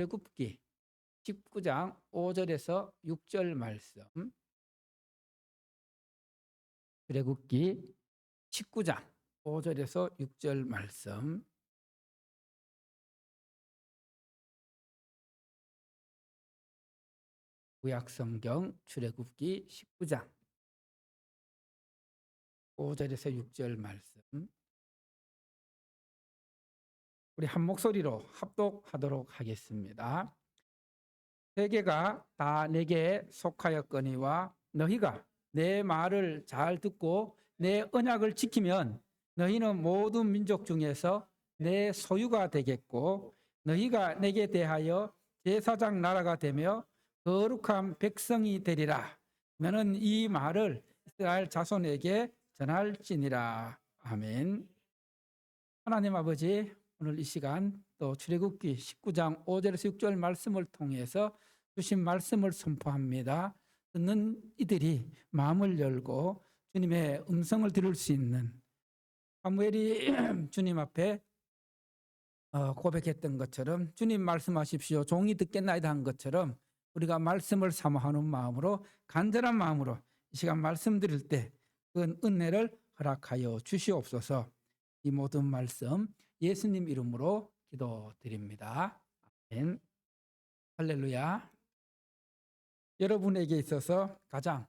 출애굽기 19장 5절에서 6절 말씀. 출애굽기 19장 5절에서 6절 말씀. 구약성경 출애굽기 19장 5절에서 6절 말씀. 우리 한 목소리로 합독하도록 하겠습니다. 세계가 다 내게 속하였거니와 너희가 내 말을 잘 듣고 내 언약을 지키면 너희는 모든 민족 중에서 내 소유가 되겠고 너희가 내게 대하여 제사장 나라가 되며 거룩한 백성이 되리라. 너는 이 말을 이스라엘 자손에게 전할지니라. 아멘. 하나님 아버지, 오늘 이 시간 또 출애굽기 19장 5절에서 6절 말씀을 통해서 주신 말씀을 선포합니다. 듣는 이들이 마음을 열고 주님의 음성을 들을 수 있는, 사무엘이 주님 앞에 고백했던 것처럼 주님 말씀하십시오 종이 듣겠나이다 한 것처럼 우리가 말씀을 사모하는 마음으로, 간절한 마음으로 이 시간 말씀드릴 때 그 은혜를 허락하여 주시옵소서. 이 모든 말씀 예수님 이름으로 기도드립니다. 아멘. 할렐루야. 여러분에게 있어서 가장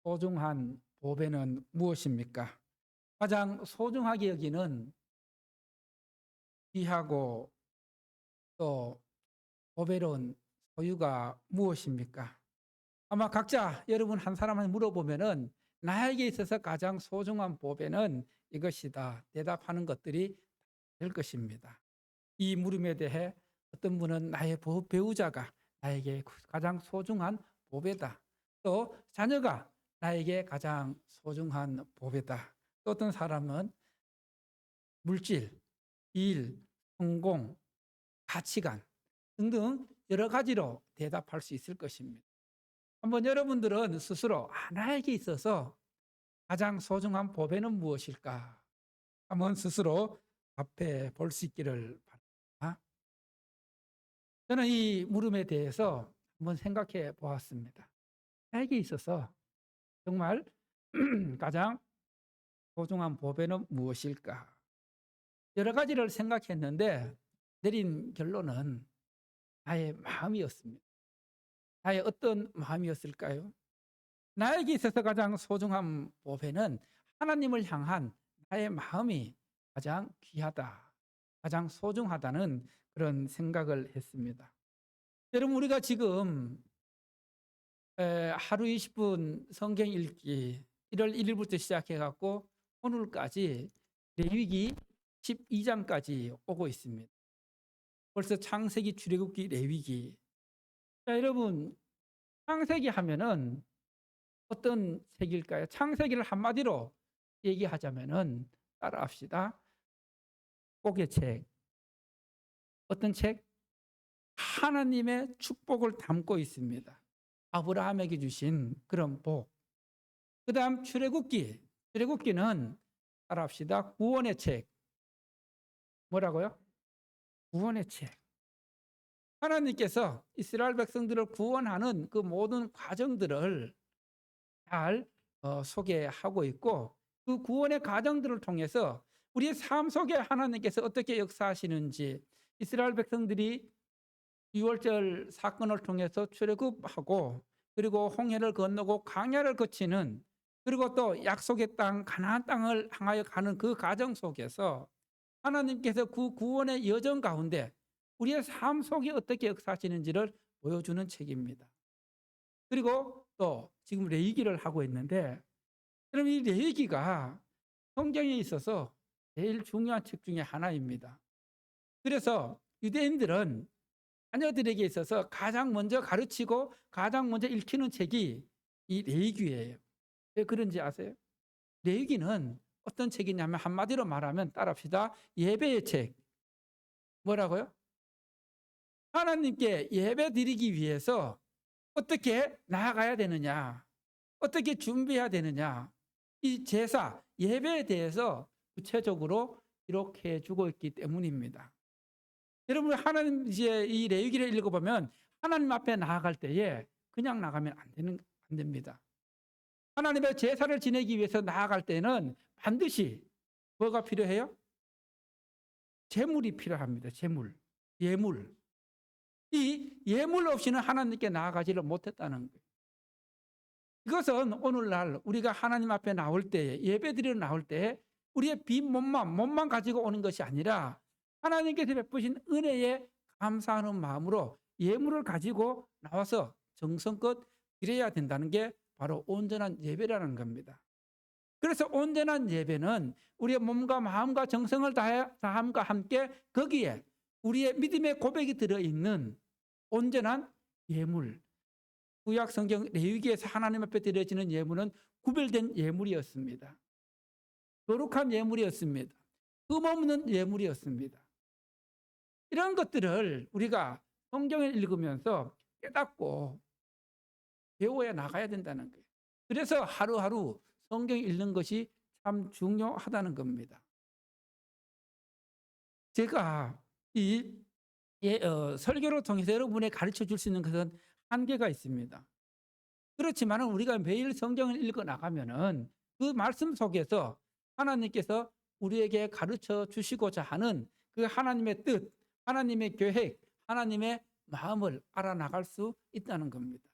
소중한 보배는 무엇입니까? 가장 소중하게 여기는 귀하고 또 보배로운 소유가 무엇입니까? 아마 각자 여러분 한 사람한테 물어보면은 나에게 있어서 가장 소중한 보배는 이것이다 대답하는 것들이 될 것입니다. 이 물음에 대해 어떤 분은 나의 배우자가 나에게 가장 소중한 보배다. 또 자녀가 나에게 가장 소중한 보배다. 또 어떤 사람은 물질, 일, 성공, 가치관 등등 여러 가지로 대답할 수 있을 것입니다. 한번 여러분들은 스스로 나에게 있어서 가장 소중한 보배는 무엇일까? 한번 스스로 답해 볼 수 있기를 바랍니다. 저는 이 물음에 대해서 한번 생각해 보았습니다. 나에게 있어서 정말 가장 소중한 보배는 무엇일까? 여러 가지를 생각했는데 내린 결론은 나의 마음이었습니다. 나의 어떤 마음이었을까요? 나에게 있어서 가장 소중한 보배는 하나님을 향한 나의 마음이 가장 귀하다, 가장 소중하다는 그런 생각을 했습니다. 여러분, 우리가 지금 하루 20분 성경 읽기 1월 1일부터 시작해갖고 오늘까지 레위기 12장까지 오고 있습니다. 벌써 창세기, 출애굽기, 레위기. 자, 여러분, 창세기 하면은 어떤 책일까요? 창세기를 한마디로 얘기하자면은 따라합시다. 축복의 책. 어떤 책? 하나님의 축복을 담고 있습니다. 아브라함에게 주신 그런 복. 그 다음 출애굽기. 출애굽기는 따라합시다. 구원의 책. 뭐라고요? 구원의 책. 하나님께서 이스라엘 백성들을 구원하는 그 모든 과정들을 잘 소개하고 있고 그 구원의 과정들을 통해서 우리의 삶 속에 하나님께서 어떻게 역사하시는지, 이스라엘 백성들이 유월절 사건을 통해서 출애굽하고 그리고 홍해를 건너고 광야를 거치는, 그리고 또 약속의 땅 가나안 땅을 향하여 가는 그 과정 속에서 하나님께서 그 구원의 여정 가운데 우리의 삶 속에 어떻게 역사하시는지를 보여주는 책입니다. 그리고 또 지금 레위기를 하고 있는데, 그럼 이 레위기가 성경에 있어서 제일 중요한 책 중에 하나입니다. 그래서 유대인들은 자녀들에게 있어서 가장 먼저 가르치고 가장 먼저 읽히는 책이 이 레위기예요. 왜 그런지 아세요? 레위기는 어떤 책이냐면 한마디로 말하면 따라합시다. 예배의 책. 뭐라고요? 하나님께 예배 드리기 위해서 어떻게 나아가야 되느냐, 어떻게 준비해야 되느냐, 이 제사, 예배에 대해서 구체적으로 기록해 주고 있기 때문입니다. 여러분 하나님 이제 이 레위기를 읽어보면 하나님 앞에 나아갈 때에 그냥 나가면 안 됩니다. 하나님의 제사를 지내기 위해서 나아갈 때는 반드시 뭐가 필요해요? 제물이 필요합니다. 제물, 예물. 이 예물 없이는 하나님께 나아가지를 못했다는 거예요. 이것은 오늘날 우리가 하나님 앞에 나올 때, 예배드리러 나올 때 우리의 빈 몸만 가지고 오는 것이 아니라 하나님께서 베푸신 은혜에 감사하는 마음으로 예물을 가지고 나와서 정성껏 드려야 된다는 게 바로 온전한 예배라는 겁니다. 그래서 온전한 예배는 우리의 몸과 마음과 정성을 다함과 함께 거기에 우리의 믿음의 고백이 들어있는 온전한 예물, 구약 성경 레위기에서 하나님 앞에 드려지는 예물은 구별된 예물이었습니다. 거룩한 예물이었습니다. 흠없는 예물이었습니다. 이런 것들을 우리가 성경을 읽으면서 깨닫고 배워야 나가야 된다는 거예요. 그래서 하루하루 성경 읽는 것이 참 중요하다는 겁니다. 제가 이 설교를 통해서 여러분에 가르쳐 줄 수 있는 것은 한계가 있습니다. 그렇지만 우리가 매일 성경을 읽어 나가면은 그 말씀 속에서 하나님께서 우리에게 가르쳐 주시고자 하는 그 하나님의 뜻, 하나님의 계획, 하나님의 마음을 알아나갈 수 있다는 겁니다.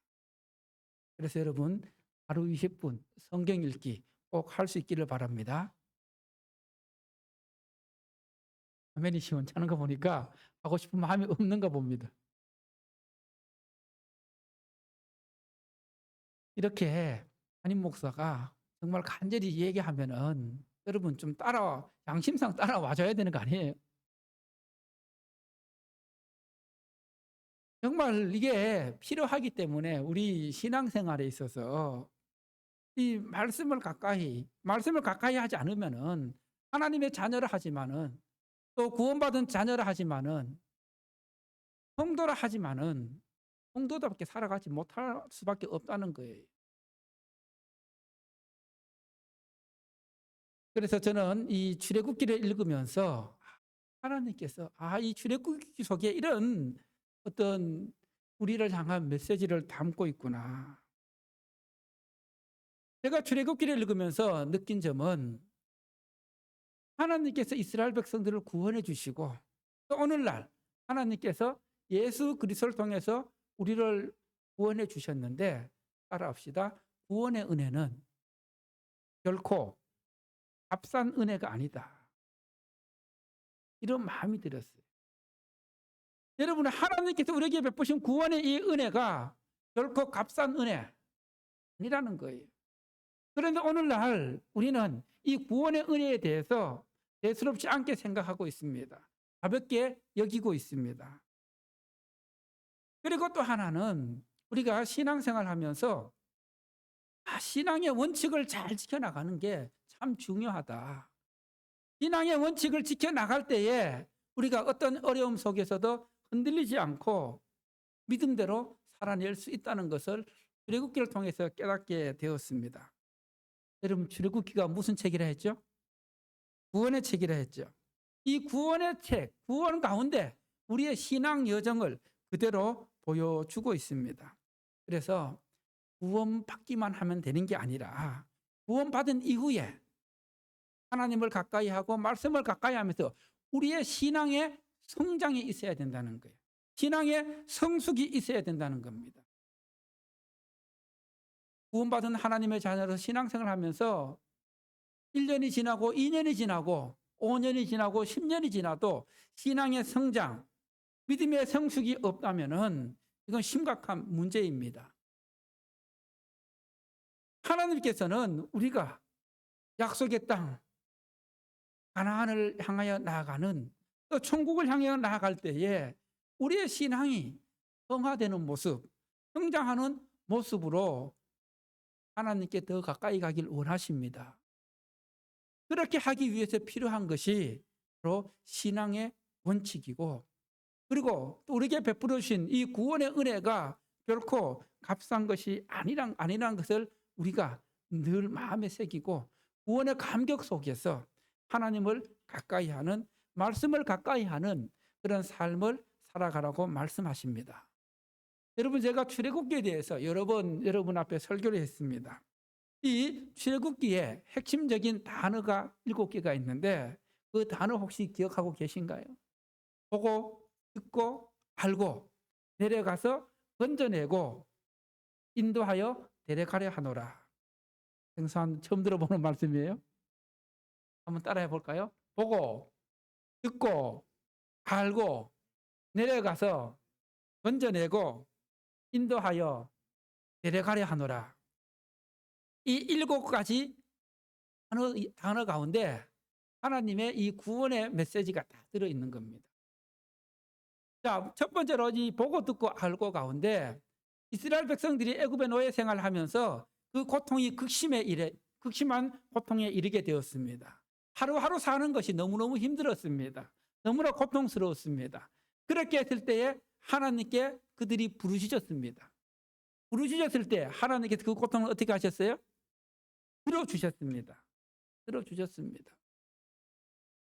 그래서 여러분 하루 20분 성경 읽기 꼭 할 수 있기를 바랍니다. 아멘이 시원찮은 거 보니까 하고 싶은 마음이 없는가 봅니다. 이렇게 담임 목사가 정말 간절히 얘기하면은 여러분 좀 양심상 따라와줘야 되는 거 아니에요? 정말 이게 필요하기 때문에 우리 신앙생활에 있어서 이 말씀을 가까이 하지 않으면은 하나님의 자녀라 하지만은 또 구원받은 자녀라 하지만은 성도라 하지만은 성도답게 살아가지 못할 수밖에 없다는 거예요. 그래서 저는 이 출애굽기를 읽으면서 하나님께서 이 출애굽기 속에 이런 어떤 우리를 향한 메시지를 담고 있구나. 제가 출애굽기를 읽으면서 느낀 점은 하나님께서 이스라엘 백성들을 구원해 주시고 또 오늘날 하나님께서 예수 그리스도를 통해서 우리를 구원해 주셨는데 따라합시다. 구원의 은혜는 결코 값싼 은혜가 아니다. 이런 마음이 들었어요. 여러분 하나님께서 우리에게 베푸신 구원의 이 은혜가 결코 값싼 은혜 아니라는 거예요. 그런데 오늘날 우리는 이 구원의 은혜에 대해서 대수롭지 않게 생각하고 있습니다. 가볍게 여기고 있습니다. 그리고 또 하나는 우리가 신앙생활 하면서 신앙의 원칙을 잘 지켜나가는 게 참 중요하다. 신앙의 원칙을 지켜나갈 때에 우리가 어떤 어려움 속에서도 흔들리지 않고 믿음대로 살아낼 수 있다는 것을 출애굽기를 통해서 깨닫게 되었습니다. 여러분 출애굽기가 무슨 책이라 했죠? 구원의 책이라 했죠. 이 구원의 책, 구원 가운데 우리의 신앙 여정을 그대로 보여주고 있습니다. 그래서 구원받기만 하면 되는 게 아니라 구원받은 이후에 하나님을 가까이 하고 말씀을 가까이 하면서 우리의 신앙의 성장이 있어야 된다는 거예요. 신앙의 성숙이 있어야 된다는 겁니다. 구원받은 하나님의 자녀로 신앙생활을 하면서 1년이 지나고 2년이 지나고 5년이 지나고 10년이 지나도 신앙의 성장, 믿음의 성숙이 없다면은 이건 심각한 문제입니다. 하나님께서는 우리가 약속의 땅 가나안을 향하여 나아가는 또 천국을 향하여 나아갈 때에 우리의 신앙이 성화되는 모습, 성장하는 모습으로 하나님께 더 가까이 가길 원하십니다. 그렇게 하기 위해서 필요한 것이 바로 신앙의 원칙이고 그리고 또 우리에게 베풀어 주신 이 구원의 은혜가 결코 값싼 것이 아니라는 것을 우리가 늘 마음에 새기고 구원의 감격 속에서 하나님을 가까이 하는 말씀을 가까이 하는 그런 삶을 살아가라고 말씀하십니다. 여러분, 제가 출애굽기에 대해서 여러 번 여러분 앞에 설교를 했습니다. 이 출애굽기에 핵심적인 단어가 7개가 있는데 그 단어 혹시 기억하고 계신가요? 보고, 듣고, 알고, 내려가서 건져내고, 인도하여 데려가려 하노라. 생소한, 처음 들어보는 말씀이에요. 한번 따라해 볼까요? 보고, 듣고, 알고, 내려가서 건져내고, 인도하여 데려가려 하노라. 이 7가지 단어 가운데 하나님의 이 구원의 메시지가 다 들어있는 겁니다. 자, 첫 번째로 이 보고 듣고 알고 가운데 이스라엘 백성들이 애굽의 노예 생활을 하면서 그 고통이 극심한 고통에 이르게 되었습니다. 하루하루 사는 것이 너무너무 힘들었습니다. 너무나 고통스러웠습니다. 그렇게 했을 때에 하나님께 그들이 부르짖었습니다. 부르짖었을 때 하나님께서 그 고통을 어떻게 하셨어요? 들어주셨습니다. 들어주셨습니다.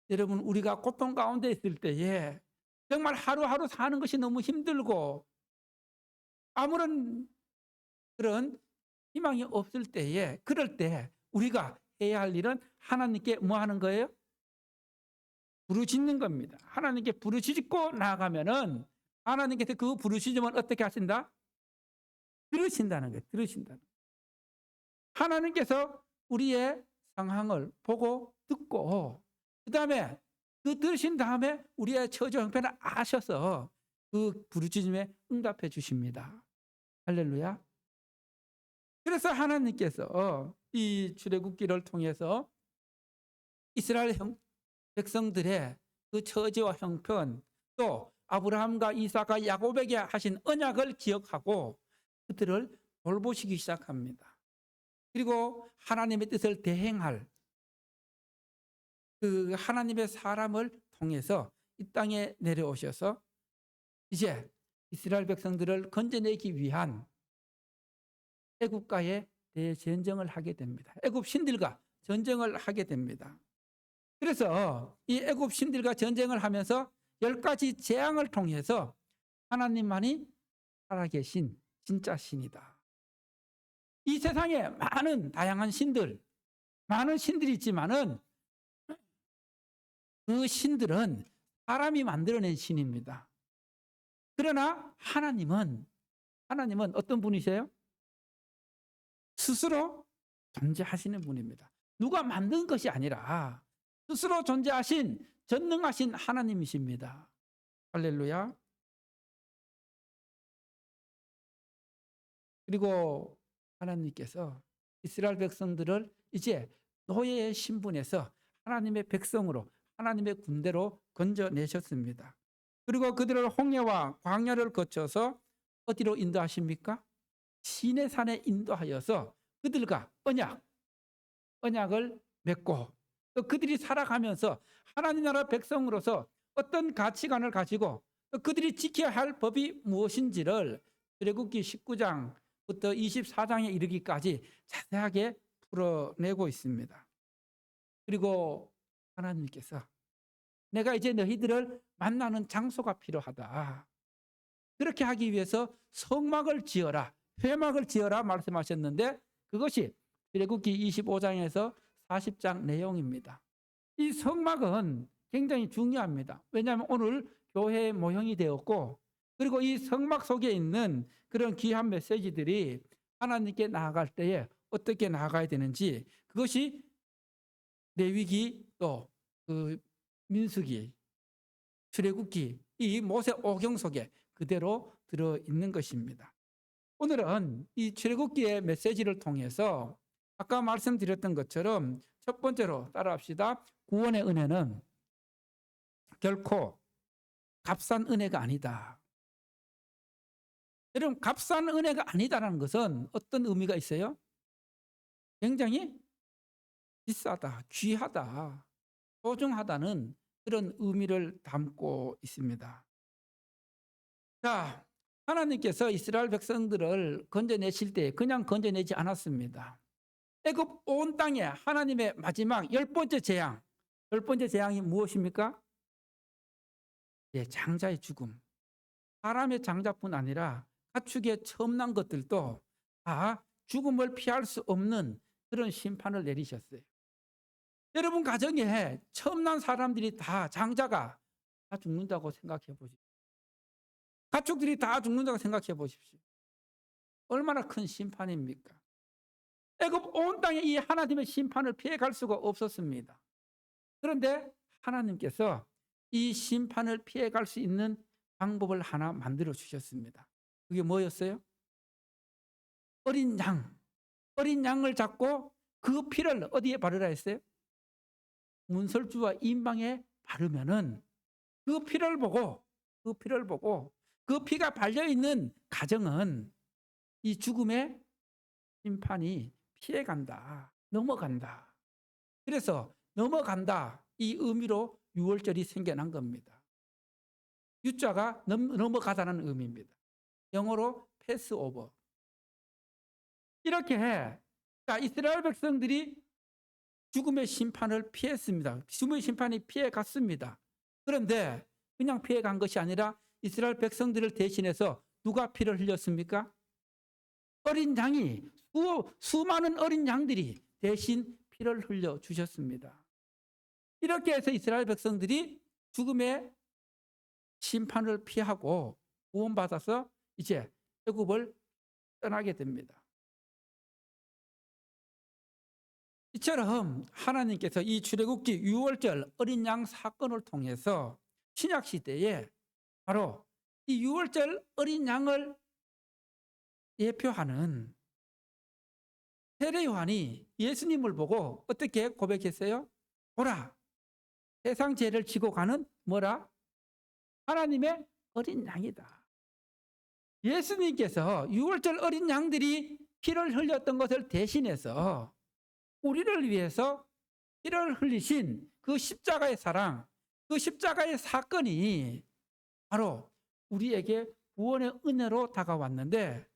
여러분, 우리가 고통 가운데 있을 때에 정말 하루하루 사는 것이 너무 힘들고 아무런 그런 희망이 없을 때에, 그럴 때 우리가 해야 할 일은 하나님께 뭐 하는 거예요? 부르짖는 겁니다. 하나님께 부르짖고 나아가면은 하나님께서 그 부르짖음을 어떻게 하신다? 들으신다는 거예요. 들으신다는 거예요. 하나님께서 우리의 상황을 보고 듣고 그다음에 그 들으신 다음에 우리의 처지 형편을 아셔서 그 부르짖음에 응답해 주십니다. 할렐루야. 그래서 하나님께서 이 출애굽기를 통해서 이스라엘 백성들의 그 처지와 형편, 또 아브라함과 이삭과 야곱에게 하신 언약을 기억하고 그들을 돌보시기 시작합니다. 그리고 하나님의 뜻을 대행할 그 하나님의 사람을 통해서 이 땅에 내려오셔서 이제 이스라엘 백성들을 건져내기 위한 애굽과의 대전쟁을 하게 됩니다. 애굽 신들과 전쟁을 하게 됩니다. 그래서 이 애굽 신들과 전쟁을 하면서 10가지 재앙을 통해서 하나님만이 살아계신 진짜 신이다. 이 세상에 많은 다양한 신들, 많은 신들이 있지만은 그 신들은 사람이 만들어낸 신입니다. 그러나 하나님은 어떤 분이세요? 스스로 존재하시는 분입니다. 누가 만든 것이 아니라 스스로 존재하신 전능하신 하나님이십니다. 할렐루야. 그리고 하나님께서 이스라엘 백성들을 이제 노예의 신분에서 하나님의 백성으로, 하나님의 군대로 건져내셨습니다. 그리고 그들을 홍해와 광야를 거쳐서 어디로 인도하십니까? 시내산에 인도하여서 그들과 언약을 맺고 또 그들이 살아가면서 하나님 나라 백성으로서 어떤 가치관을 가지고 또 그들이 지켜야 할 법이 무엇인지를 출애굽기 19장부터 24장에 이르기까지 자세하게 풀어내고 있습니다. 그리고 하나님께서 내가 이제 너희들을 만나는 장소가 필요하다. 그렇게 하기 위해서 성막을 지어라, 회막을 지어라 말씀하셨는데 그것이 출애굽기 25장에서 40장 내용입니다. 이 성막은 굉장히 중요합니다. 왜냐하면 오늘 교회의 모형이 되었고 그리고 이 성막 속에 있는 그런 귀한 메시지들이 하나님께 나아갈 때에 어떻게 나아가야 되는지 그것이 레위기 또 그 민수기, 출애굽기 이 모세 오경 속에 그대로 들어있는 것입니다. 오늘은 이 출애굽기의 메시지를 통해서 아까 말씀드렸던 것처럼 첫 번째로 따라합시다. 구원의 은혜는 결코 값싼 은혜가 아니다. 여러분, 값싼 은혜가 아니다라는 것은 어떤 의미가 있어요? 굉장히 비싸다, 귀하다, 소중하다는 그런 의미를 담고 있습니다. 자, 하나님께서 이스라엘 백성들을 건져내실 때 그냥 건져내지 않았습니다. 애굽 온 땅에 하나님의 마지막 10번째 재앙이 무엇입니까? 예, 장자의 죽음. 사람의 장자뿐 아니라 가축의 첨난 것들도 다 죽음을 피할 수 없는 그런 심판을 내리셨어요. 여러분 가정에 첨난 사람들이 다 장자가 다 죽는다고 생각해 보십시오. 가축들이 다 죽는다고 생각해 보십시오. 얼마나 큰 심판입니까? 애굽 온 땅에 이 하나님의 심판을 피해갈 수가 없었습니다. 그런데 하나님께서 이 심판을 피해갈 수 있는 방법을 하나 만들어 주셨습니다. 그게 뭐였어요? 어린 양. 어린 양을 잡고 그 피를 어디에 바르라 했어요? 문설주와 임방에 바르면은 그 피를 보고 그 피가 발려 있는 가정은 이 죽음의 심판이 피해간다. 넘어간다. 그래서 넘어간다. 이 의미로 유월절이 생겨난 겁니다. 유자가 넘어가다는 의미입니다. 영어로 패스오버. 이렇게 그러니까 이스라엘 백성들이 죽음의 심판을 피했습니다. 죽음의 심판이 피해갔습니다. 그런데 그냥 피해간 것이 아니라 이스라엘 백성들을 대신해서 누가 피를 흘렸습니까? 어린 양이 수많은 어린 양들이 대신 피를 흘려 주셨습니다. 이렇게 해서 이스라엘 백성들이 죽음의 심판을 피하고 구원받아서 이제 애굽을 떠나게 됩니다. 이처럼 하나님께서 이 출애굽기 유월절 어린 양 사건을 통해서 신약 시대에 바로 이 유월절 어린 양을 예표하는 세례 요한이 예수님을 보고 어떻게 고백했어요? 보라, 세상 죄를 지고 가는 뭐라? 하나님의 어린 양이다. 예수님께서 유월절 어린 양들이 피를 흘렸던 것을 대신해서 우리를 위해서 피를 흘리신 그 십자가의 사랑, 그 십자가의 사건이 바로 우리에게 구원의 은혜로 다가왔는데,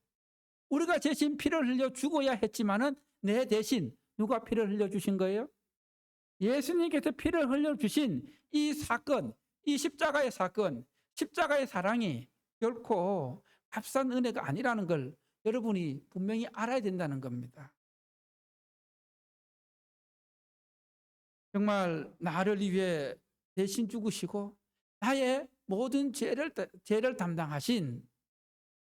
우리가 대신 피를 흘려 죽어야 했지만은 내 대신 누가 피를 흘려 주신 거예요? 예수님께서 피를 흘려 주신 이 사건, 이 십자가의 사건, 십자가의 사랑이 결코 값싼 은혜가 아니라는 걸 여러분이 분명히 알아야 된다는 겁니다. 정말 나를 위해 대신 죽으시고 나의 모든 죄를 담당하신,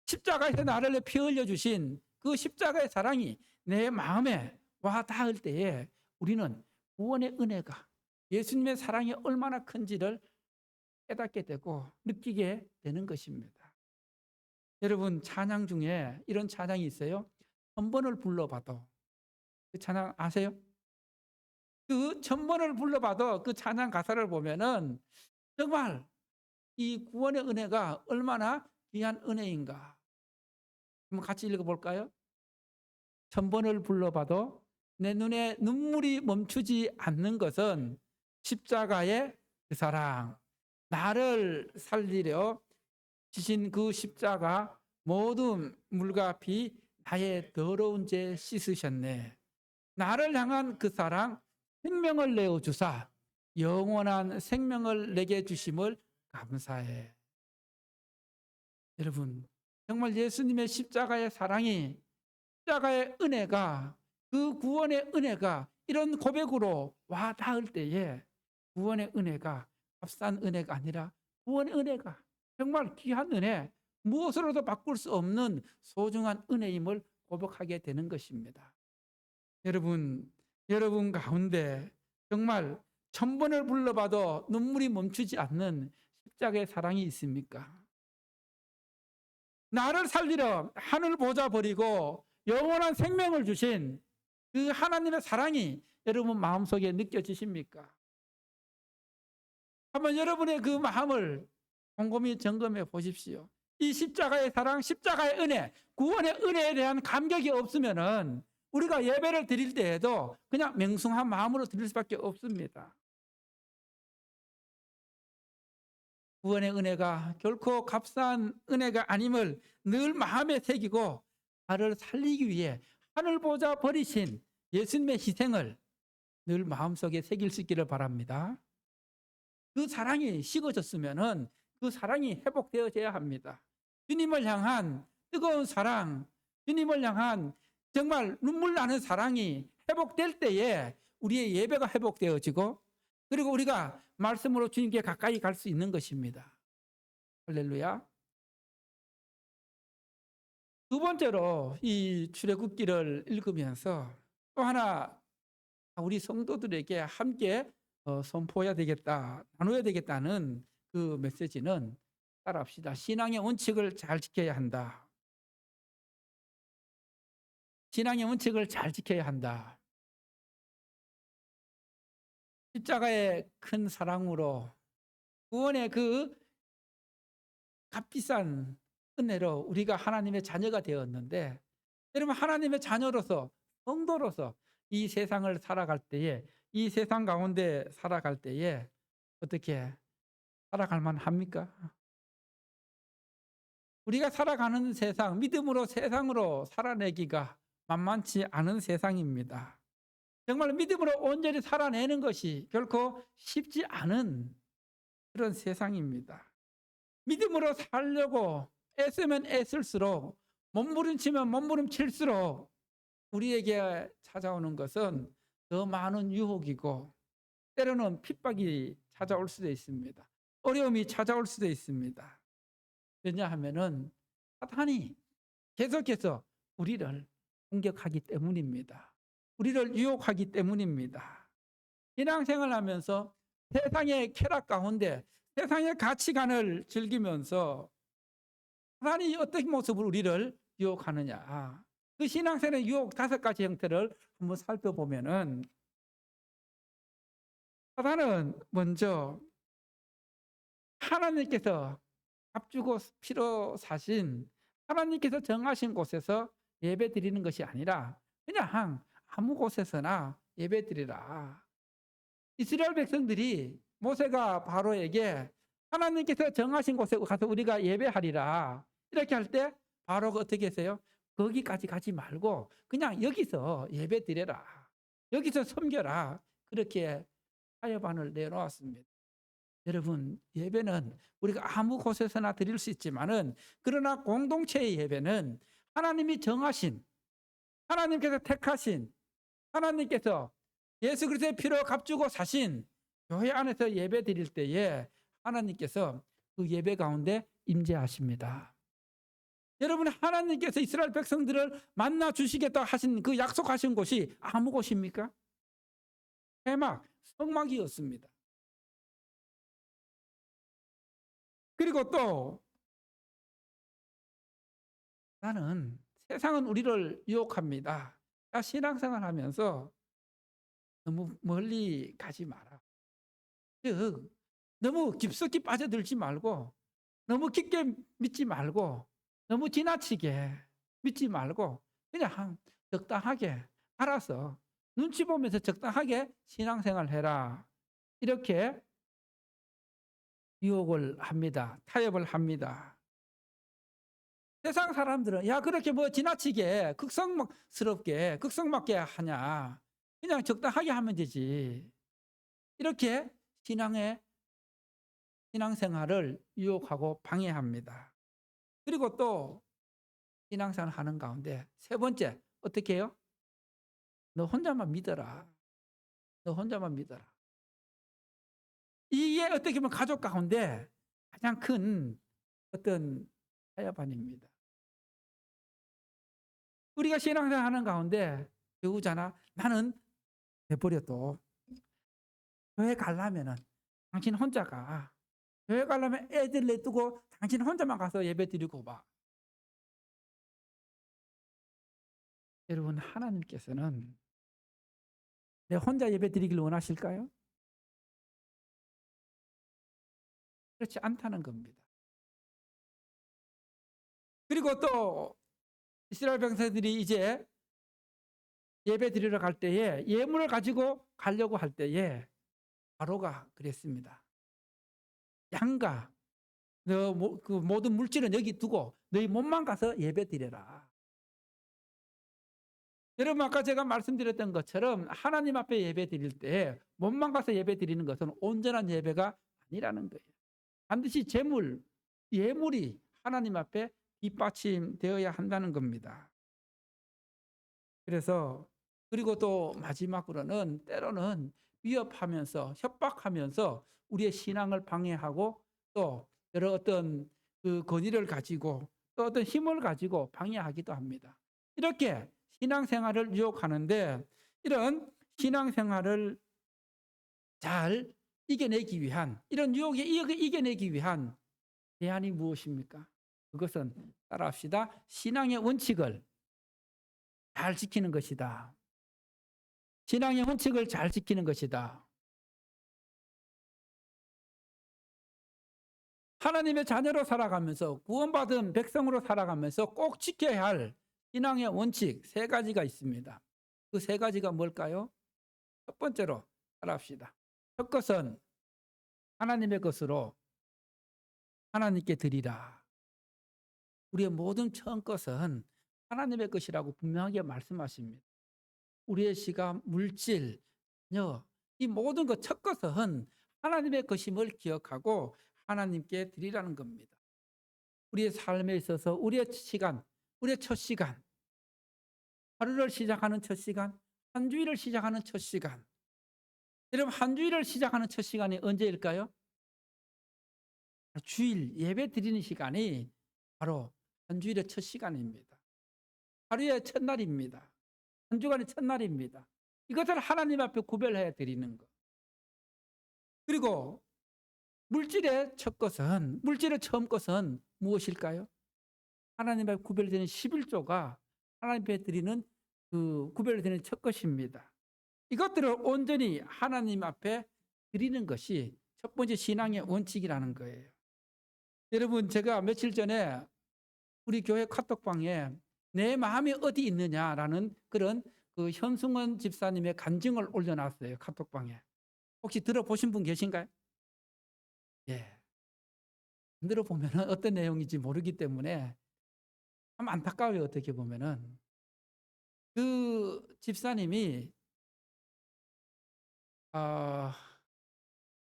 십자가에서 나를 위해 피 흘려주신 그 십자가의 사랑이 내 마음에 와 닿을 때에 우리는 구원의 은혜가, 예수님의 사랑이 얼마나 큰지를 깨닫게 되고 느끼게 되는 것입니다. 여러분, 찬양 중에 이런 찬양이 있어요. 1000번을 불러봐도. 그 찬양 아세요? 그 1000번을 불러봐도 그 찬양 가사를 보면은 정말 이 구원의 은혜가 얼마나 귀한 은혜인가. 한번 같이 읽어볼까요? 1000번을 불러봐도 내 눈에 눈물이 멈추지 않는 것은 십자가의 그 사랑, 나를 살리려 지신 그 십자가, 모든 물과 피 나의 더러운 죄 씻으셨네. 나를 향한 그 사랑, 생명을 내어 주사 영원한 생명을 내게 주심을 감사해. 여러분, 정말 예수님의 십자가의 사랑이, 십자가의 은혜가, 그 구원의 은혜가 이런 고백으로 와 닿을 때에 구원의 은혜가 값싼 은혜가 아니라 구원의 은혜가 정말 귀한 은혜, 무엇으로도 바꿀 수 없는 소중한 은혜임을 고백하게 되는 것입니다. 여러분 가운데 정말 1000번을 불러봐도 눈물이 멈추지 않는 십자가의 사랑이 있습니까? 나를 살리러 하늘 보좌 버리고 영원한 생명을 주신 그 하나님의 사랑이 여러분 마음속에 느껴지십니까? 한번 여러분의 그 마음을 곰곰이 점검해 보십시오. 이 십자가의 사랑, 십자가의 은혜, 구원의 은혜에 대한 감격이 없으면은 우리가 예배를 드릴 때에도 그냥 맹숭한 마음으로 드릴 수밖에 없습니다. 구원의 은혜가 결코 값싼 은혜가 아님을 늘 마음에 새기고 나를 살리기 위해 하늘 보좌 버리신 예수님의 희생을 늘 마음속에 새길 수 있기를 바랍니다. 그 사랑이 식어졌으면은 그 사랑이 회복되어져야 합니다. 주님을 향한 뜨거운 사랑, 주님을 향한 정말 눈물 나는 사랑이 회복될 때에 우리의 예배가 회복되어지고, 그리고 우리가 말씀으로 주님께 가까이 갈 수 있는 것입니다. 할렐루야. 두 번째로 이 출애굽기를 읽으면서 또 하나 우리 성도들에게 함께 선포해야 되겠다, 나눠야 되겠다는 그 메시지는 따라합시다. 신앙의 원칙을 잘 지켜야 한다. 신앙의 원칙을 잘 지켜야 한다. 십자가의 큰 사랑으로 구원의 그 값비싼 은혜로 우리가 하나님의 자녀가 되었는데, 여러분 하나님의 자녀로서 성도로서 이 세상을 살아갈 때에, 이 세상 가운데 살아갈 때에 어떻게 살아갈 만합니까? 우리가 살아가는 세상, 믿음으로 세상으로 살아내기가 만만치 않은 세상입니다. 정말 믿음으로 온전히 살아내는 것이 결코 쉽지 않은 그런 세상입니다. 믿음으로 살려고 애쓰면 애쓸수록, 몸부림치면 몸부림칠수록 우리에게 찾아오는 것은 더 많은 유혹이고, 때로는 핍박이 찾아올 수도 있습니다. 어려움이 찾아올 수도 있습니다. 왜냐하면은 사탄이 계속해서 우리를 공격하기 때문입니다. 우리를 유혹하기 때문입니다. 신앙생활을 하면서 세상의 쾌락 가운데 세상의 가치관을 즐기면서 사탄이 어떤 모습으로 우리를 유혹하느냐, 그 신앙생활의 유혹 5가지 형태를 한번 살펴보면은, 사탄은 먼저 하나님께서 값주고 피로 사신, 하나님께서 정하신 곳에서 예배 드리는 것이 아니라 그냥 아무 곳에서나 예배 드리라. 이스라엘 백성들이 모세가 바로에게 하나님께서 정하신 곳에 가서 우리가 예배하리라 이렇게 할 때 바로가 어떻게 했어요? 거기까지 가지 말고 그냥 여기서 예배 드려라, 여기서 섬겨라, 그렇게 타협안을 내놓았습니다. 여러분, 예배는 우리가 아무 곳에서나 드릴 수 있지만은, 그러나 공동체의 예배는 하나님이 정하신, 하나님께서 택하신, 하나님께서 예수 그리스도의 피로 값주고 사신 교회 안에서 예배 드릴 때에 하나님께서 그 예배 가운데 임재하십니다. 여러분, 하나님께서 이스라엘 백성들을 만나 주시겠다 하신 그 약속하신 곳이 아무 곳입니까? 회막, 성막이었습니다. 그리고 또 나는 세상은 우리를 유혹합니다. 신앙생활 하면서 너무 멀리 가지 마라. 즉, 너무 깊숙이 빠져들지 말고, 너무 깊게 믿지 말고, 너무 지나치게 믿지 말고, 그냥 적당하게 알아서 눈치 보면서 적당하게 신앙생활 해라. 이렇게 유혹을 합니다. 타협을 합니다. 세상 사람들은 야, 그렇게 뭐 지나치게 극성스럽게 극성맞게 하냐, 그냥 적당하게 하면 되지, 이렇게 신앙생활을 유혹하고 방해합니다. 그리고 또 신앙생활 하는 가운데 세 번째, 어떻게 해요? 너 혼자만 믿어라. 너 혼자만 믿어라. 이게 어떻게 보면 가족 가운데 가장 큰 어떤 타협안입니다. 우리가 신앙생활 하는 가운데 배우잖아. 나는 내버려둬. 교회 가려면은 당신 혼자 가. 교회 가려면 애들 내두고 당신 혼자만 가서 예배 드리고 봐. 여러분, 하나님께서는 내 혼자 예배 드리기를 원하실까요? 그렇지 않다는 겁니다. 그리고 또 이스라엘 백성들이 이제 예배 드리러 갈 때에 예물을 가지고 가려고 할 때에 바로가 그랬습니다. 양과 그 모든 물질은 여기 두고 너희 몸만 가서 예배 드려라. 여러분, 아까 제가 말씀드렸던 것처럼 하나님 앞에 예배 드릴 때 몸만 가서 예배 드리는 것은 온전한 예배가 아니라는 거예요. 반드시 재물, 예물이 하나님 앞에 뒷받침되어야 한다는 겁니다. 그래서 그리고 또 마지막으로는 때로는 위협하면서 협박하면서 우리의 신앙을 방해하고 또 여러 어떤 그 권위를 가지고 또 어떤 힘을 가지고 방해하기도 합니다. 이렇게 신앙생활을 유혹하는데 이런 신앙생활을 잘 이겨내기 위한 이런 유혹에 이겨내기 위한 대안이 무엇입니까? 그것은 따라합시다. 신앙의 원칙을 잘 지키는 것이다. 신앙의 원칙을 잘 지키는 것이다. 하나님의 자녀로 살아가면서 구원받은 백성으로 살아가면서 꼭 지켜야 할 신앙의 원칙 3가지가 있습니다. 그 3가지가 뭘까요? 첫 번째로 따라합시다. 첫 것은 하나님의 것으로 하나님께 드리라. 우리의 모든 처음 것은 하나님의 것이라고 분명하게 말씀하십니다. 우리의 시간, 물질, 이 모든 것 첫 것은 하나님의 것임을 기억하고 하나님께 드리라는 겁니다. 우리의 삶에 있어서 우리의 시간, 우리의 첫 시간, 하루를 시작하는 첫 시간, 한 주일을 시작하는 첫 시간. 여러분, 한 주일을 시작하는 첫 시간이 언제일까요? 주일 예배 드리는 시간이 바로 한 주일의 첫 시간입니다. 하루의 첫날입니다. 한 주간의 첫날입니다. 이것을 하나님 앞에 구별해 드리는 것. 그리고 물질의 첫 것은, 물질의 처음 것은 무엇일까요? 하나님 앞에 구별되는 11조가 하나님 앞에 드리는 그 구별되는 첫 것입니다. 이것들을 온전히 하나님 앞에 드리는 것이 첫 번째 신앙의 원칙이라는 거예요. 여러분, 제가 며칠 전에 우리 교회 카톡방에 내 마음이 어디 있느냐라는 그런 그 현승원 집사님의 간증을 올려놨어요. 카톡방에. 혹시 들어보신 분 계신가요? 예. 들어보면 어떤 내용인지 모르기 때문에 참 안타까워요. 어떻게 보면은. 그 집사님이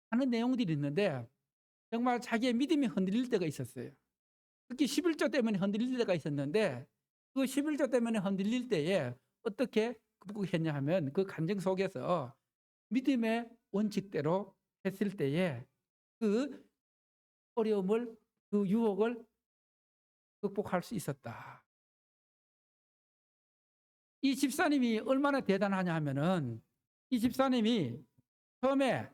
하는 내용들이 있는데 정말 자기의 믿음이 흔들릴 때가 있었어요. 특히 11조 때문에 흔들릴 때가 있었는데 그 11조 때문에 흔들릴 때에 어떻게 극복했냐 하면 그 간증 속에서 믿음의 원칙대로 했을 때에 그 어려움을, 그 유혹을 극복할 수 있었다. 이 집사님이 얼마나 대단하냐 하면은 이 집사님이 처음에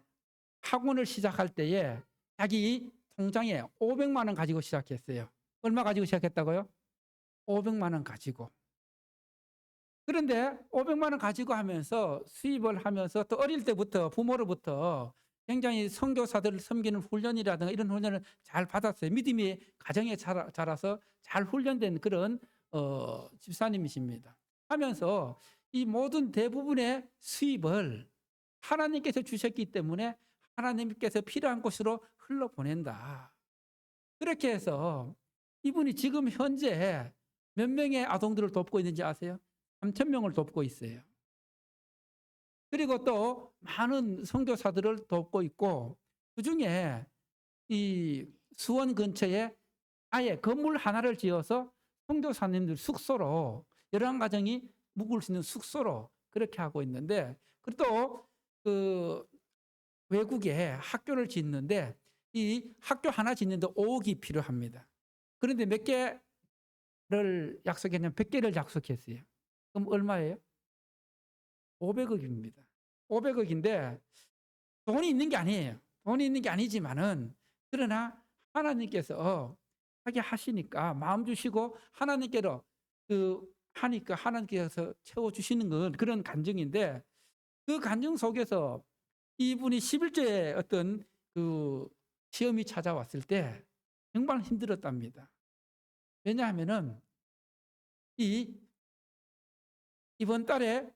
학원을 시작할 때에 자기 통장에 500만 원 가지고 시작했어요. 얼마 가지고 시작했다고요? 500만 원 가지고. 그런데 500만 원 가지고 하면서 수입을 하면서 또 어릴 때부터 부모로부터 굉장히 선교사들을 섬기는 훈련이라든가 이런 훈련을 잘 받았어요. 믿음이 가정에 자라서 잘 훈련된 그런 집사님이십니다. 하면서 이 모든 대부분의 수입을 하나님께서 주셨기 때문에 하나님께서 필요한 곳으로 흘러보낸다. 그렇게 해서 이분이 지금 현재 몇 명의 아동들을 돕고 있는지 아세요? 3,000명을 돕고 있어요. 그리고 또 많은 선교사들을 돕고 있고 그중에 이 수원 근처에 아예 건물 하나를 지어서 선교사님들 숙소로 여러 가정이 묵을 수 있는 숙소로 그렇게 하고 있는데 그리고 또 그 외국에 학교를 짓는데 이 학교 하나 짓는데 5억이 필요합니다. 그런데 몇 개를 약속했냐면 100개를 약속했어요. 그럼 얼마예요? 500억입니다. 500억인데 돈이 있는 게 아니에요. 돈이 있는 게 아니지만은 그러나 하나님께서 하게 하시니까 마음 주시고 하나님께로 하니까 하나님께서 채워주시는 건 그런 간증인데 그 간증 속에서 이분이 11조의 어떤 그 시험이 찾아왔을 때 정말 힘들었답니다. 왜냐하면은 이번 달에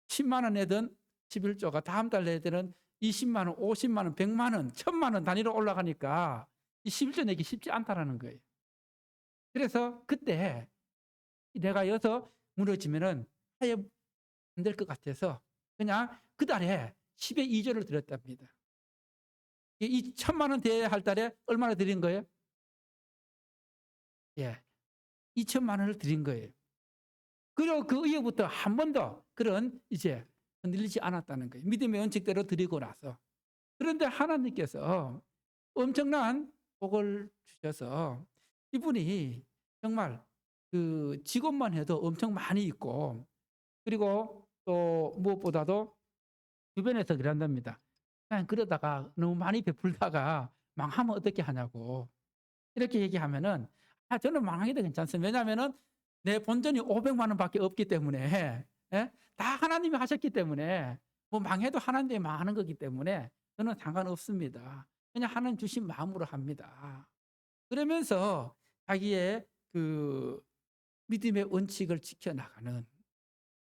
10만 원 내던 11조가 다음 달 내들은 20만 원, 50만 원, 100만 원, 1000만 원 단위로 올라가니까 이 11조 내기 쉽지 않다라는 거예요. 그래서 그때 내가 여기서 무너지면은 아예 안 될 것 같아서 그냥 그 달에 10의 2조를 드렸답니다. 이 1,000만 원 대여할 달에 얼마나 드린 거예요? 예. 2,000만 원을 드린 거예요. 그리고 그 이후부터 한 번도 그런 이제 흔들리지 않았다는 거예요. 믿음의 원칙대로 드리고 나서. 그런데 하나님께서 엄청난 복을 주셔서 이분이 정말 그 직업만 해도 엄청 많이 있고, 그리고 또 무엇보다도 주변에서 그런답니다. 그냥 그러다가 너무 많이 베풀다가 망하면 어떻게 하냐고. 이렇게 얘기하면은 저는 망하게도 괜찮습니다. 왜냐하면은 내 본전이 500만 원밖에 없기 때문에, 예? 다 하나님이 하셨기 때문에 뭐 망해도 하나님이 망하는 거기 때문에 저는 상관없습니다. 그냥 하나님 주신 마음으로 합니다. 그러면서 자기의 그 믿음의 원칙을 지켜나가는,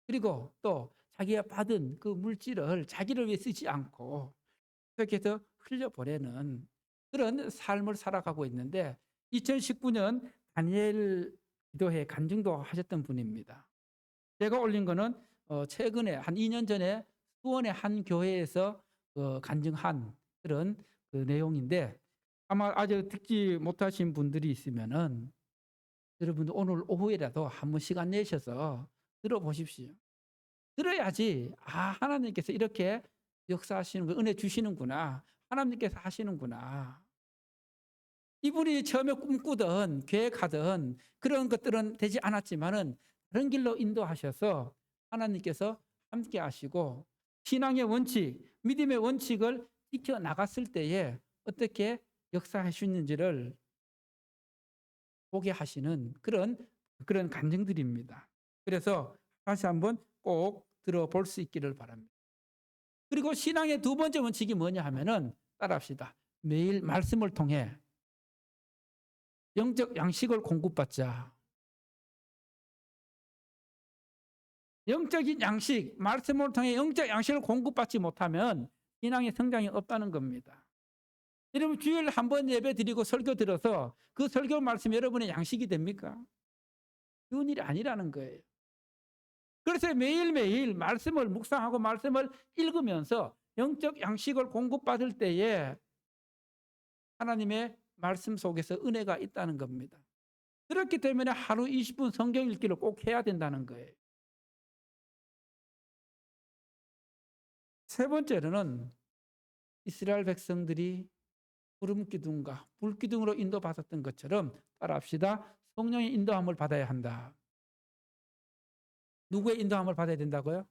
그리고 또 자기가 받은 그 물질을 자기를 위해 쓰지 않고 그렇게 해서 흘려보내는 그런 삶을 살아가고 있는데, 2019년 다니엘 기도회 간증도 하셨던 분입니다. 제가 올린 거는 최근에 한 2년 전에 수원의 한 교회에서 간증한 그런 그 내용인데, 아마 아직 듣지 못하신 분들이 있으면은 여러분 오늘 오후에라도 한번 시간 내셔서 들어보십시오. 들어야지 하나님께서 이렇게 역사하시는 거, 은혜 주시는구나, 하나님께서 하시는구나. 이분이 처음에 꿈꾸던 계획하던 그런 것들은 되지 않았지만은 다른 길로 인도하셔서 하나님께서 함께 하시고 신앙의 원칙, 믿음의 원칙을 지켜 나갔을 때에 어떻게 역사하시는지를 보게 하시는 그런 간증들입니다. 그래서 다시 한번 꼭 들어볼 수 있기를 바랍니다. 그리고 신앙의 두 번째 원칙이 뭐냐 하면은 따라합시다. 매일 말씀을 통해 영적 양식을 공급받자. 영적인 양식, 말씀을 통해 영적 양식을 공급받지 못하면 신앙의 성장이 없다는 겁니다. 여러분 주일 한 번 예배 드리고 설교 들어서 그 설교 말씀 여러분의 양식이 됩니까? 그런 일이 아니라는 거예요. 그래서 매일매일 말씀을 묵상하고 말씀을 읽으면서 영적 양식을 공급받을 때에 하나님의 말씀 속에서 은혜가 있다는 겁니다. 그렇기 때문에 하루 20분 성경 읽기를 꼭 해야 된다는 거예요. 세 번째로는 이스라엘 백성들이 구름 기둥과 불 기둥으로 인도받았던 것처럼 따라합시다. 성령의 인도함을 받아야 한다. 누구의 인도함을 받아야 된다고요?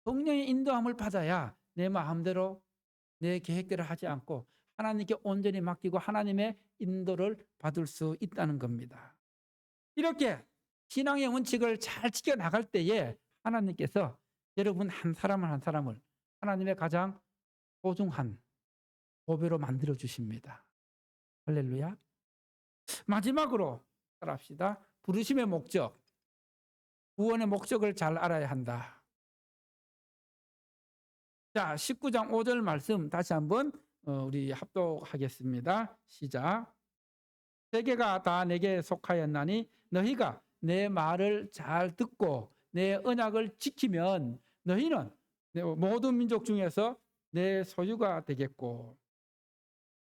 성령의 인도함을 받아야 내 마음대로 내 계획대로 하지 않고 하나님께 온전히 맡기고 하나님의 인도를 받을 수 있다는 겁니다. 이렇게 신앙의 원칙을 잘 지켜나갈 때에 하나님께서 여러분 한 사람 한 사람을 하나님의 가장 소중한 보배로 만들어 주십니다. 할렐루야. 마지막으로 따라합시다. 부르심의 목적, 구원의 목적을 잘 알아야 한다. 자, 19장 5절 말씀 다시 한번 우리 합독하겠습니다. 시작. 세계가 다 내게 속하였나니 너희가 내 말을 잘 듣고 내 언약을 지키면 너희는 모든 민족 중에서 내 소유가 되겠고.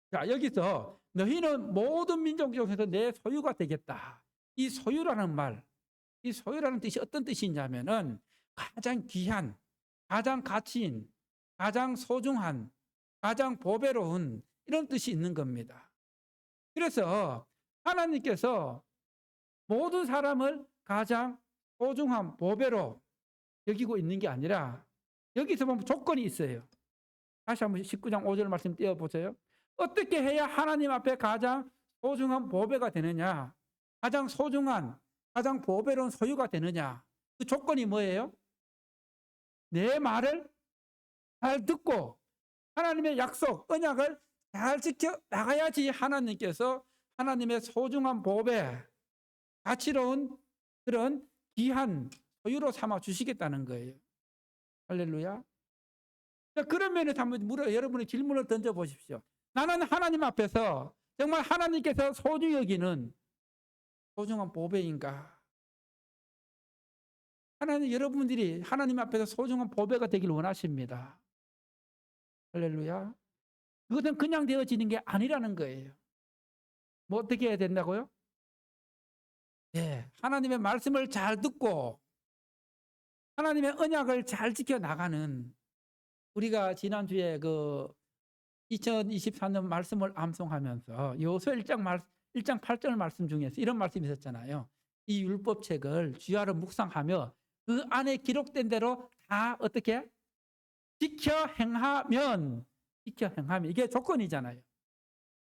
자, 여기서 너희는 모든 민족 중에서 내 소유가 되겠다. 이 소유라는 말, 이 소유라는 뜻이 어떤 뜻이냐면은 가장 귀한, 가장 가치 있는, 가장 소중한, 가장 보배로운 이런 뜻이 있는 겁니다. 그래서 하나님께서 모든 사람을 가장 소중한 보배로 여기고 있는 게 아니라 여기서 보면 조건이 있어요. 다시 한번 19장 5절 말씀 띄워보세요. 어떻게 해야 하나님 앞에 가장 소중한 보배가 되느냐, 가장 소중한, 가장 보배로운 소유가 되느냐, 그 조건이 뭐예요? 내 말을 잘 듣고 하나님의 약속, 언약을 잘 지켜 나가야지 하나님께서 하나님의 소중한 보배, 가치로운 그런 귀한 소유로 삼아 주시겠다는 거예요. 할렐루야. 그런 면에서 한번 여러분의 질문을 던져보십시오. 나는 하나님 앞에서 정말 하나님께서 소중히 여기는 소중한 보배인가? 하나님, 여러분들이 하나님 앞에서 소중한 보배가 되길 원하십니다. 할렐루야. 그것은 그냥 되어지는 게 아니라는 거예요. 뭐 어떻게 해야 된다고요? 네, 하나님의 말씀을 잘 듣고 하나님의 언약을 잘 지켜 나가는, 우리가 지난주에 그 2024년 말씀을 암송하면서 요소 1장 8절 말씀 중에서 이런 말씀이 있었잖아요. 이 율법책을 주야로 묵상하며 그 안에 기록된 대로 다 어떻게 지켜 행하면 이게 조건이잖아요.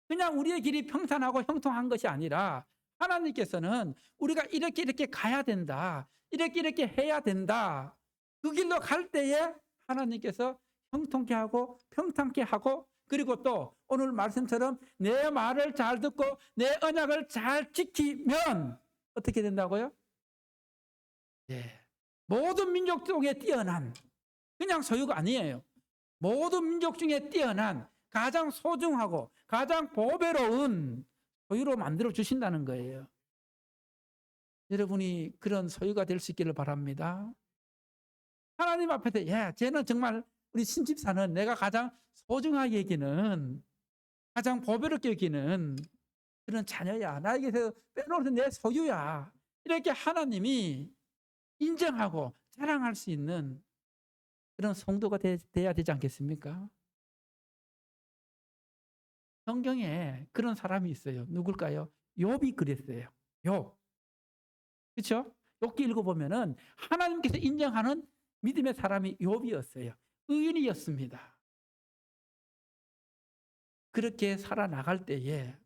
그냥 우리의 길이 평탄하고 형통한 것이 아니라 하나님께서는 우리가 이렇게 가야 된다, 이렇게 해야 된다, 그 길로 갈 때에 하나님께서 형통케 하고 평탄케 하고, 그리고 또 오늘 말씀처럼 내 말을 잘 듣고 내 언약을 잘 지키면 어떻게 된다고요? 예. 모든 민족 중에 뛰어난, 그냥 소유가 아니에요. 모든 민족 중에 뛰어난 가장 소중하고 가장 보배로운 소유로 만들어 주신다는 거예요. 여러분이 그런 소유가 될 수 있기를 바랍니다. 하나님 앞에서 쟤는 정말 우리 신집사는 내가 가장 소중하게 여기는, 가장 보배롭게 여기는 그런 자녀야. 나에게서 빼놓은 내 소유야. 이렇게 하나님이 인정하고 자랑할 수 있는 그런 성도가 돼야 되지 않겠습니까? 성경에 그런 사람이 있어요. 누굴까요? 욥이 그랬어요. 욥. 그렇죠? 욥기 읽어보면은 하나님께서 인정하는 믿음의 사람이 욥이었어요. 의인이었습니다. 그렇게 살아나갈 때에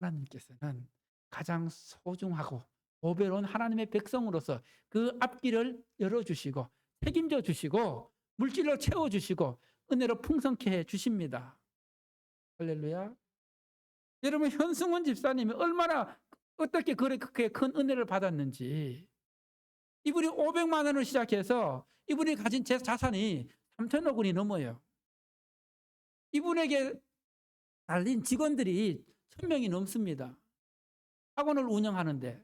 하나님께서는 가장 소중하고 보배로운 하나님의 백성으로서 그 앞길을 열어주시고 책임져 주시고 물질로 채워주시고 은혜로 풍성케 해 주십니다. 할렐루야. 여러분, 현승원 집사님이 얼마나 어떻게 그렇게 큰 은혜를 받았는지, 이분이 500만 원을 시작해서 이분이 가진 자산이 3천억 원이 넘어요. 이분에게 달린 직원들이 1000명이 넘습니다. 학원을 운영하는데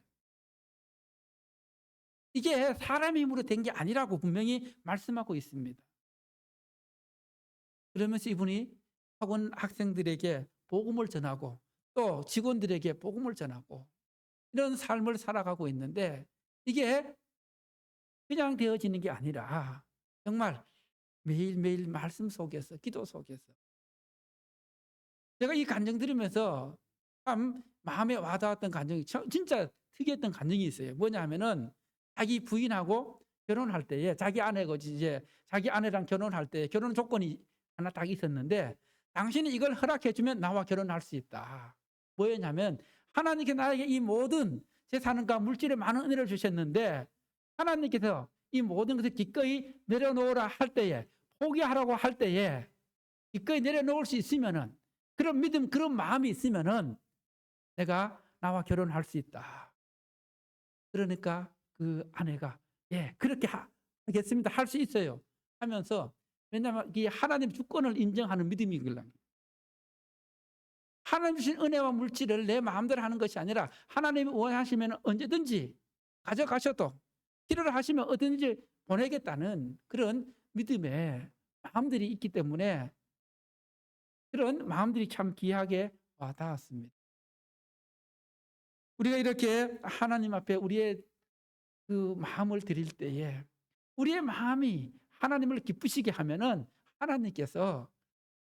이게 사람의 힘으로 된 게 아니라고 분명히 말씀하고 있습니다. 그러면서 이분이 학원 학생들에게 복음을 전하고 또 직원들에게 복음을 전하고 이런 삶을 살아가고 있는데, 이게 그냥 되어지는 게 아니라 정말 매일매일 말씀 속에서, 기도 속에서, 제가 이 간증 들으면서 참 마음에 와닿았던 간증이 진짜 특이했던 간증이 있어요. 뭐냐 하면은 자기 부인하고 결혼할 때에 자기 아내랑 결혼할 때 결혼 조건이 하나 딱 있었는데, 당신이 이걸 허락해 주면 나와 결혼할 수 있다. 뭐였냐면 하나님께 나에게 이 모든 재산과 물질의 많은 은혜를 주셨는데 하나님께서 이 모든 것을 기꺼이 내려놓으라 할 때에, 포기하라고 할 때에 기꺼이 내려놓을 수 있으면은, 그런 믿음, 그런 마음이 있으면은 내가 나와 결혼할 수 있다. 그러니까 그 아내가 그렇게 하겠습니다. 할 수 있어요. 하면서, 왜냐하면 이 하나님 주권을 인정하는 믿음이거든요. 하나님 주신 은혜와 물질을 내 마음대로 하는 것이 아니라 하나님이 원하시면 언제든지 가져가셔도, 필요로 하시면 어디든지 보내겠다는 그런 믿음의 마음들이 있기 때문에 그런 마음들이 참 귀하게 와닿았습니다. 우리가 이렇게 하나님 앞에 우리의 그 마음을 드릴 때에 우리의 마음이 하나님을 기쁘시게 하면은 하나님께서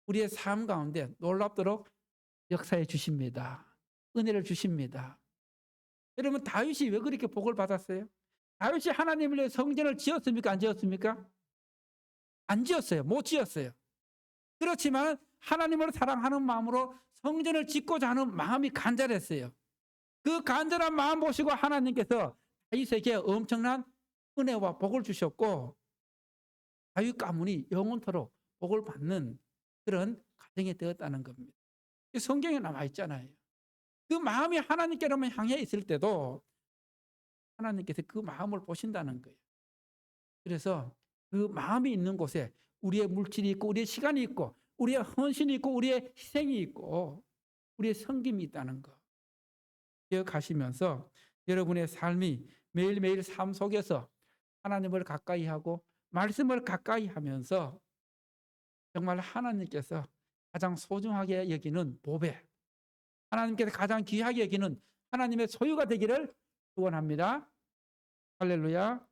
우리의 삶 가운데 놀랍도록 역사해 주십니다. 은혜를 주십니다. 여러분, 다윗이 왜 그렇게 복을 받았어요? 다윗이 하나님을 위해 성전을 지었습니까? 안 지었습니까? 안 지었어요. 못 지었어요. 그렇지만 하나님을 사랑하는 마음으로 성전을 짓고자 하는 마음이 간절했어요. 그 간절한 마음 보시고 하나님께서 다윗에게 엄청난 은혜와 복을 주셨고, 다윗 가문이 영원토록 복을 받는 그런 가정이 되었다는 겁니다. 성경에 남아 있잖아요. 그 마음이 하나님께로만 향해 있을 때도 하나님께서 그 마음을 보신다는 거예요. 그래서 그 마음이 있는 곳에 우리의 물질이 있고 우리의 시간이 있고 우리의 헌신이 있고 우리의 희생이 있고 우리의 섬김이 있다는 거 기억하시면서 여러분의 삶이 매일매일 삶 속에서 하나님을 가까이 하고 말씀을 가까이 하면서 정말 하나님께서 가장 소중하게 여기는 보배, 하나님께서 가장 귀하게 여기는 하나님의 소유가 되기를 축원합니다. 할렐루야.